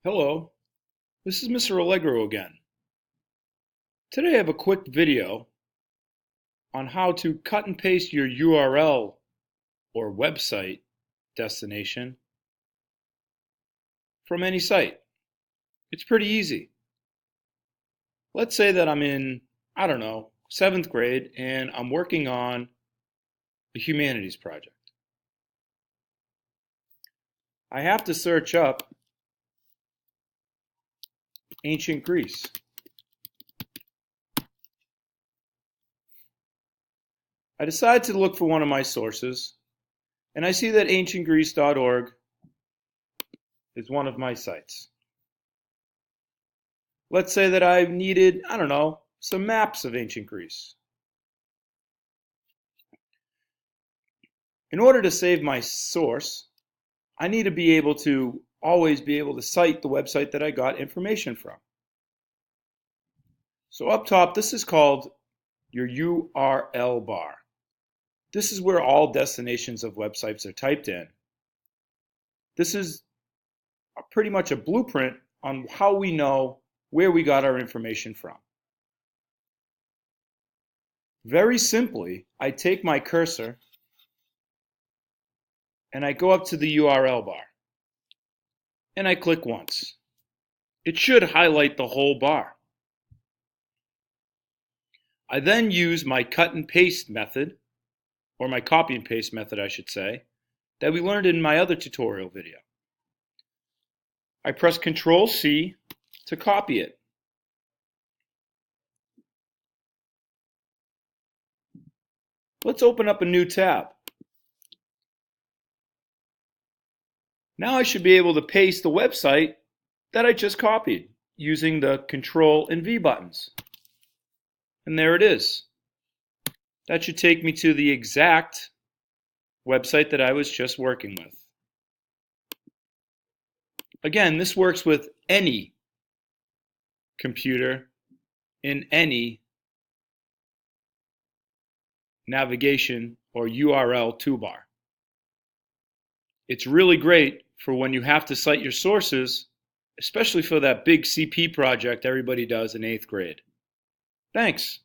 Hello, this is Mr. Allegro again. Today I have a quick video on how to cut and paste your URL or website destination from any site. It's pretty easy. Let's say that I'm in, I don't know, 7th grade and I'm working on a humanities project. I have to search up ancient Greece. I decide to look for one of my sources, and I see that ancientgreece.org is one of my sites. Let's say that I needed, I don't know, some maps of ancient Greece. In order to save my source, I need to be able to always be able to cite the website that I got information from. So up top, this is called your URL bar. This is where all destinations of websites are typed in. This is pretty much a blueprint on how we know where we got our information from. Very simply, I take my cursor and I go up to the URL bar and I click once. It should highlight the whole bar. I then use my cut and paste method, or my copy and paste method I should say, that we learned in my other tutorial video. I press Ctrl C to copy it. Let's open up a new tab. Now I should be able to paste the website that I just copied using the Ctrl and V buttons. And there it is. That should take me to the exact website that I was just working with. Again, this works with any computer in any navigation or URL toolbar. It's really great for when you have to cite your sources, especially for that big CP project everybody does in 8th grade. Thanks.